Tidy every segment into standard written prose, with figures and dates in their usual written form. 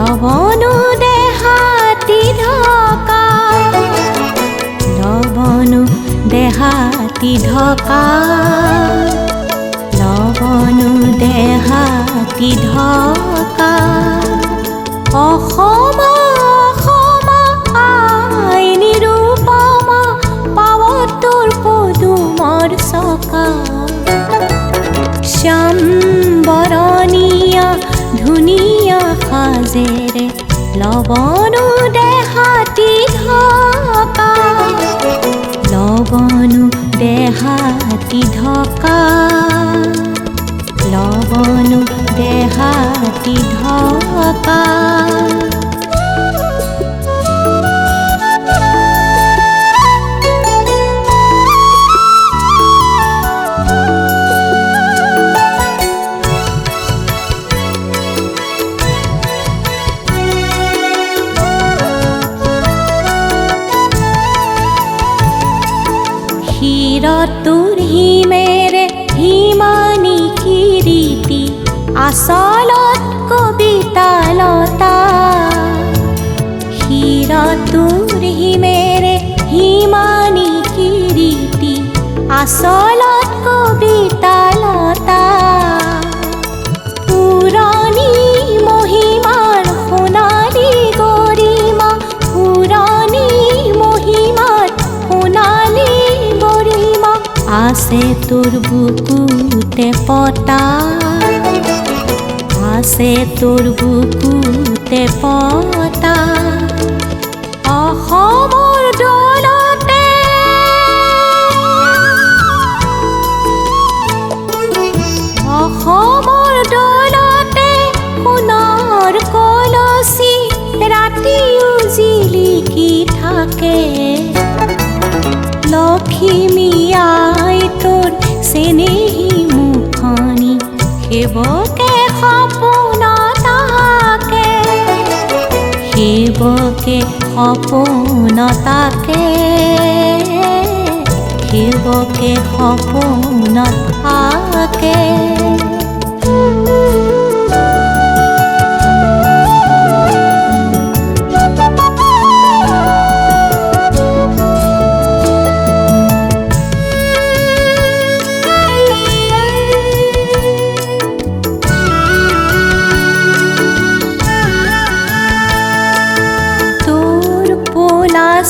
লবণো দেহাতি ঢকা, লবণো দেহাতি ঢকা, লবণো দেহাতি ঢকা। অসমা অসমা আই নিৰুপমা, পাৱত তোৰ পদুমৰ চকা। শ্যাম বৰণীয়া ধুনীয়া সাজেৰে লবণো দেহাতি ঢকা, লবণো দেহাতি ঢকা, লবণো দেহাতি ঢকা। তোৰ হিমেৰে হিমানী কিৰীতি, আচলত কবিতা লতা। তোৰ হিমেৰে হিমানী কিৰীতি, আচলত কবিতা লতা। পুৰণি মহিমাৰ সোণালী গৰিমা, পুৰণি মহিমাৰ সোণালী গৰিমা, আছে তোৰ বুকুতে পতা, আছে তোৰ বুকুতে পতা। অসমৰ দৌলতে, অসমৰ দৌলতে সোণৰ কলচী, ৰাতিও জিলিকি থাকে। লখিমী আই তোৰ চেনেহী মুখনি, সেৱকে সপোন তাকে, সেৱকে সপোন তাকে, সেৱকে সপোন তাকে।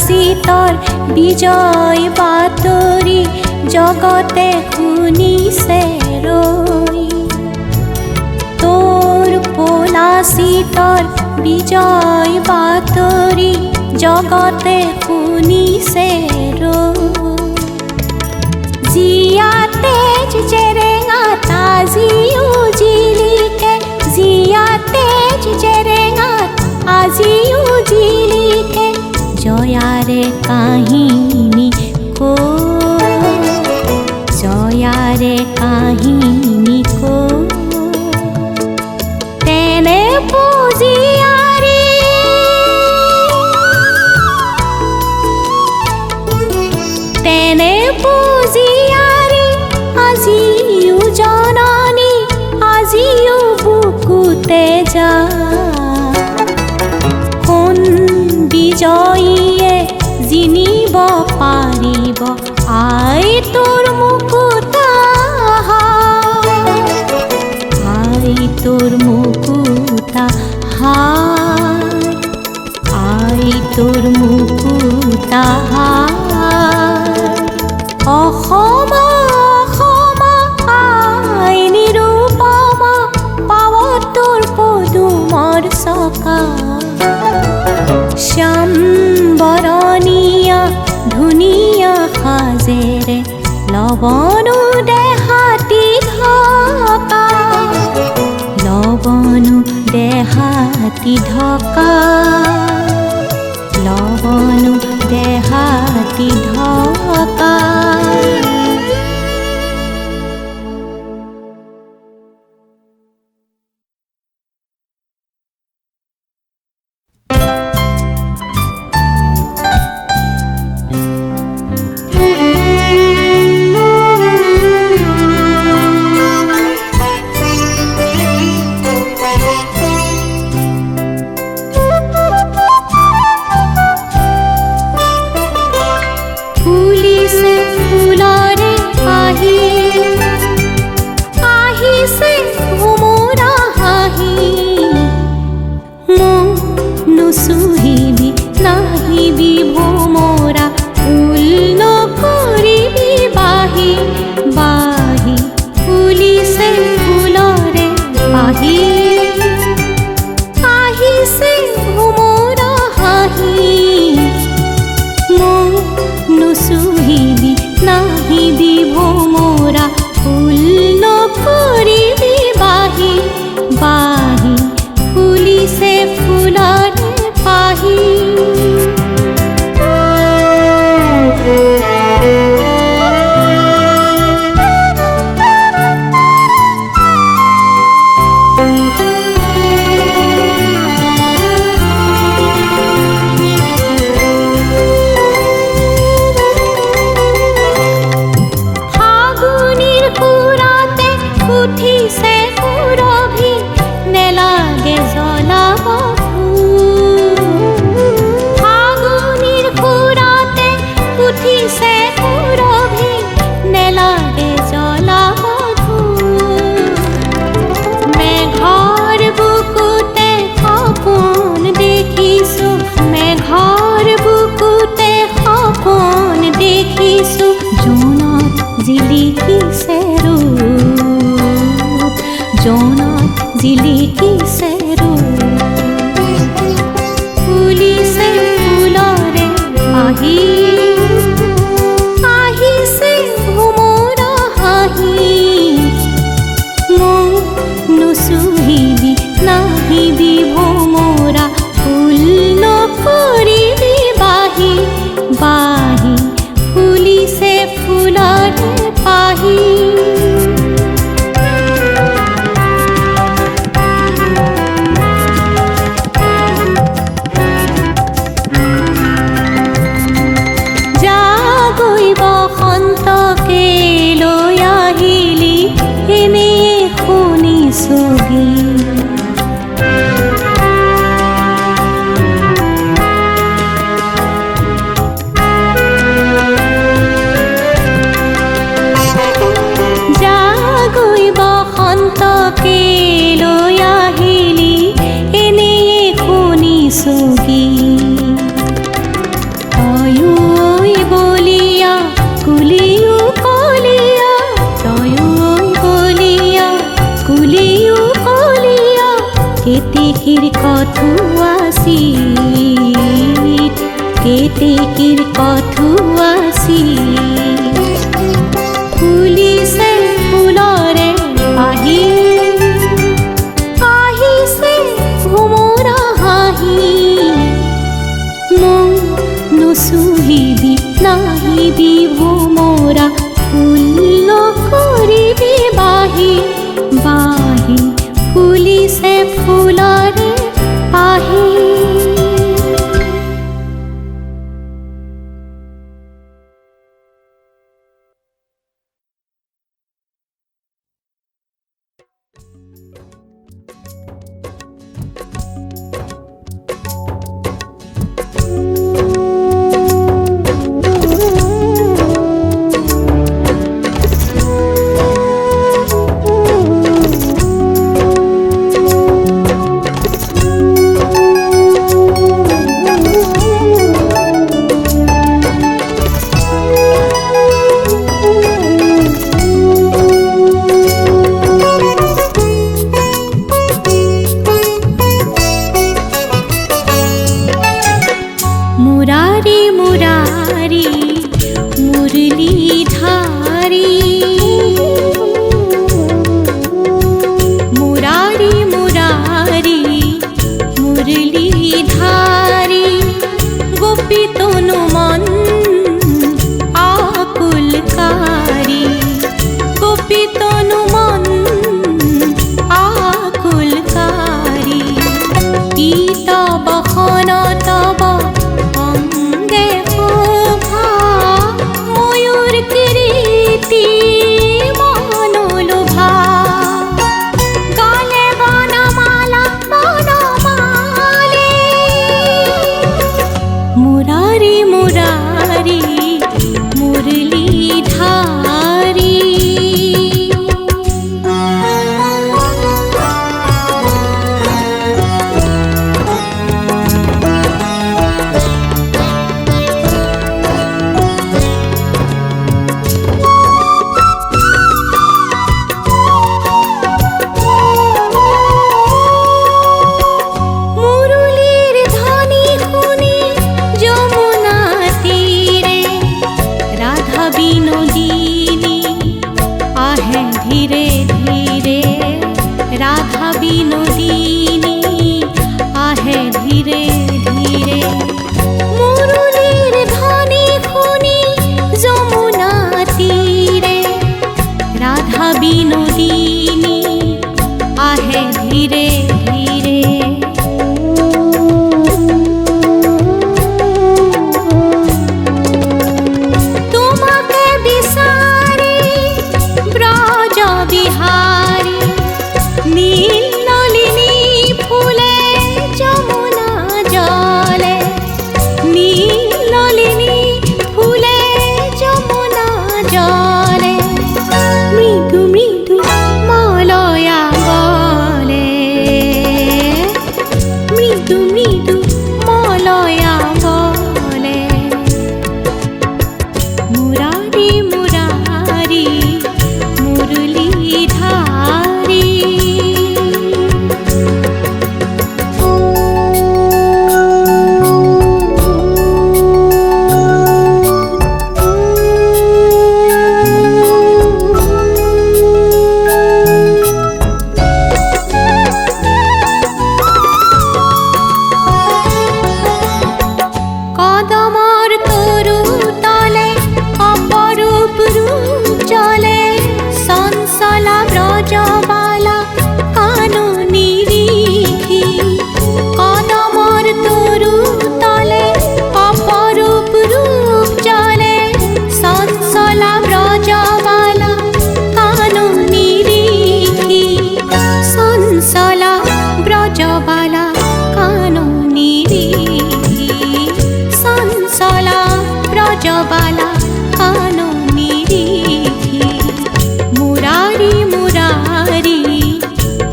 চিতৰ বিজয় বাতৰি জগতে শুনিছে ৰৈ, তোৰ পলাচিতৰ বিজয় বাতৰি জগতে শুনিছে ৰৈ। জিয়া তেজ জেৰেঙা আজিও জিলিকে, জিয়া তেজ জেৰেঙা আজিও জিলিকে। জয়াৰে কাহিনী কো, জয়াৰে কাহিনী কো, তেনে পুজিয়াৰী, তেনে পুজিয়াৰী আজিও জননী, আজিও বুকুতে যা। কোন বিজয়ীয়ে জিনিব পাৰিব আই তোৰ মুকুতা, আই তোৰ মুকুতা হাৰ, আই তোৰ মুকুতা হাৰ। অসমা অসমা আই নিৰুপমা, পাৱত তোৰ পদুমৰ চকা। শ্যাম বৰণীয়া ধুনীয়া সাজেৰে লবণো দেহাতি ঢকা, লবণো দেহাতি ঢকা, লবণো দেহাতি ঢকা। নুচুহিবি নাহিবি ভোমৰা ফুল নকৰিবি বাহি বাহি ফুলিছে ফুলৰে পাহি আহিছে ভোমৰা হাঁহি মোক নুচুহিবি নাহিবি ভোমৰা ফুল নকৰিবি বাহি বাহি ফুলিছে ফুলৰে পাহি উঠিছে সুৰভি নেলাগে জ্বলাব ফাগুনিৰ সুৰাতে উঠিছে সুৰভি নেলাগে জ্বলাব মেঘৰ বুকুতে সপোন দেখিছো মেঘৰ বুকুতে সপোন দেখিছো জোনত জিলিকিছে জোনত জিলিকিছে ফুলিছে ফুলৰে পাহি আহিছে ভোমৰা হাঁহি মোক নুচুহিবি নাহিবি ভোমৰা ফুল নকৰিবি বাহি বাহি ফুলিছে ফুলৰে পাহি বসন্তকে লৈ আহিলি এনে শুনিছো জাগৈ বসন্তকে লৈ আহিলি এনে শুনিছো কুলিও কলিয়া তয়ো বলিয়া কুলিও কলিয়া কেতেকীৰ কথুৱাছি কেতেকীৰ কথুৱাছি ফুলিছে ফুলৰে পাহি আহিছে ভোমৰা হাঁহি মোক নুচুহিবি নাহিবি ভোমৰা ফুল নকৰিবি বাহি বাহি ফুলিছে ফুলৰে পাহি मुरारी मुरारी मुरलीधारी मुरारी मुरारी मुरलीधारी गोपी तनु मन आकुलकारी गोपी तनु मन आकुलकारी गीता बहन तब অঙ্গে শোভা ময়ূর কিরীটি ধীরে ধীরে মুরলীর ধ্বনি শুনি যমুনা তীরে রাধা বিনোদিনী আহে ধীরে ধীরে। তোমাকে বিচারি ব্রজ বিহারী নীল নলিনী ফুলে যমুনা জলে নীল নলিনী ফুলে যমুনা জলে মৃদু মৃদু মলয়া বলে মৃদু মৃদু মলয়া বলে মুরারি মুরারি মুরলীধারী। কদমর তরু তলে অপরূপ রূপ চলে চঞ্চলা ব্রজবালা কানু নিরিখি। কদমর তরু তলে অপরূপ রূপ চলে চঞ্চলা ব্রজবালা কানু নিরিখি। চঞ্চলা ব্রজবালা কানু নিরিখি। চঞ্চলা ব্রজবালা কানু নিরিখি। মুরারি মুরারি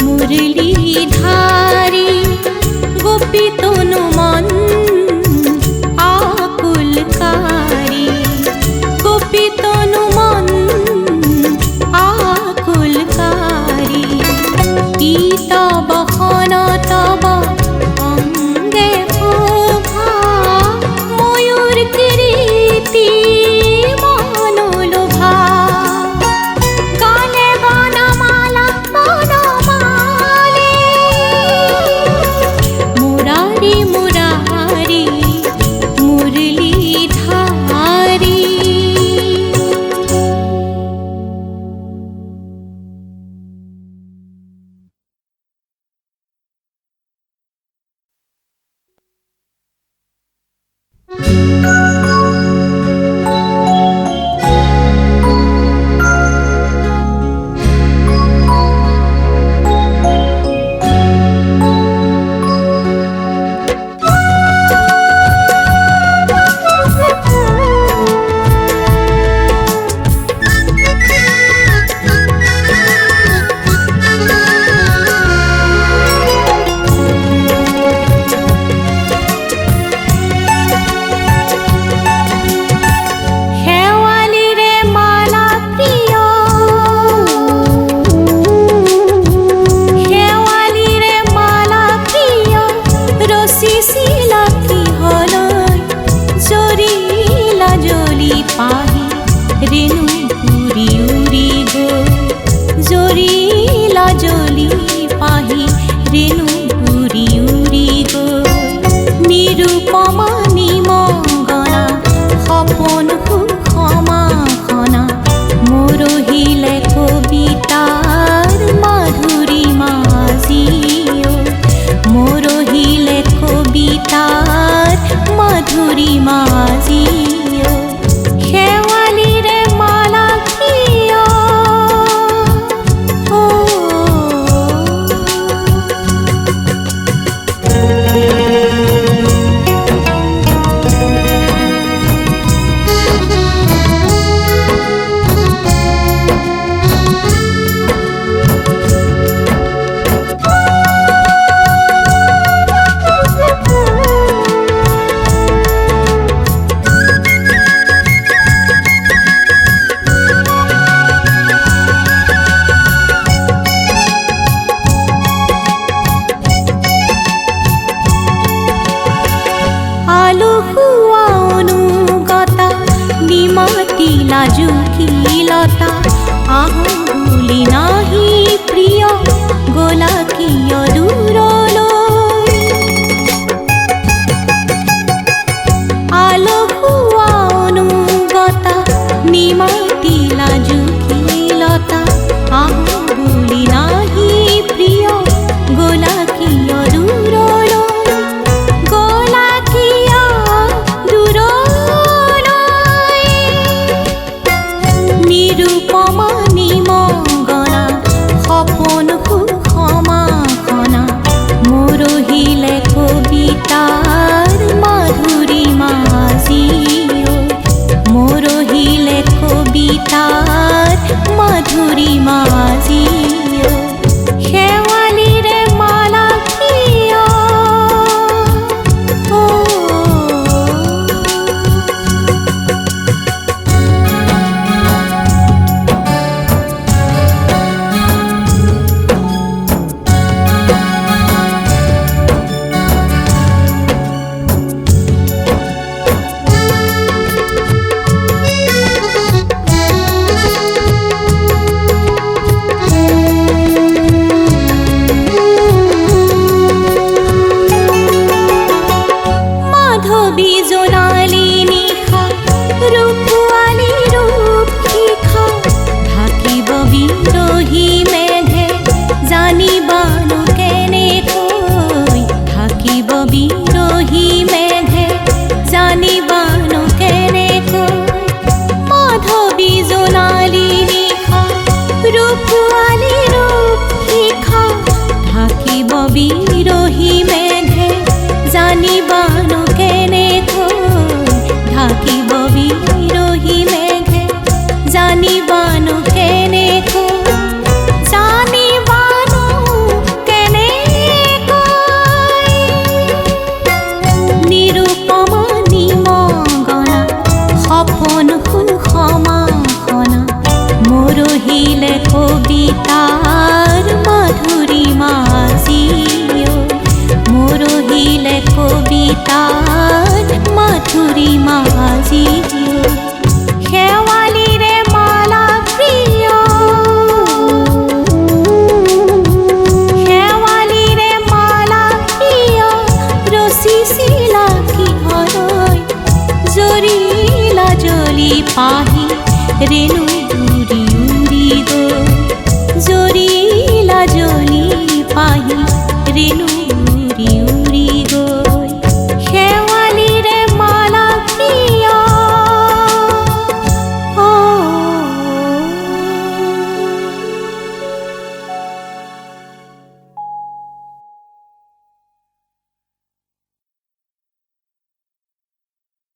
মুরলীধারী গোপী তনু মন আকুলকারী। গোপী তনু মন আকুলকারী। কি তব খন তব অঙ্গে শোভা ময়ূর কিরীটি মনোলোভা। গলে বনমালা বনমালী মুরারি মুরারি মুরলীধারী। হেওয়ালি রে মালা প্রিয় হেওয়ালি রে মালা প্রিয় রসি শিলাকি হলই জরিলা জলি পাহি রেণু উড়ি উড়ি গো। জরিলা জলি পাহি রেণু উড়ি উড়ি গো। নিরূপমা নিমঙ্গনা সপন সুষমাখনা মৰহিলে কবিতাৰ মাধুৰী মাজিও। মৰহিলে কবিতাৰ মাধুৰী মাজিও। শেৱালিৰে মালা কিয় লাজুকীলতা আহুলি নাহি প্ৰিয় গোলাকীয় দূৰলৈ। বিজোনালী নিশা ৰূপোৱালী ৰূপ শিখা ঢাকিব বিৰহী মেঘে জানিবানো কেনেকৈ ঢাকিব বিৰহী মেঘে জানিবানো কেনেকৈ মাধৱী জোনালী নিশা ৰূপোৱালী ৰূপ শিখা ঢাকিব বিৰহী মেঘে জানিবানো কেনেকৈ ঢাকিব বিৰহী মেঘে জানিবানো কেনেকৈ জানিবানো কেনেকৈ নিৰুপমা নিমগনা সপোন সুষমাসনা মৰহিলে কবিতাৰ মাধুৰীমা জিয় মৰহিলে কবিতা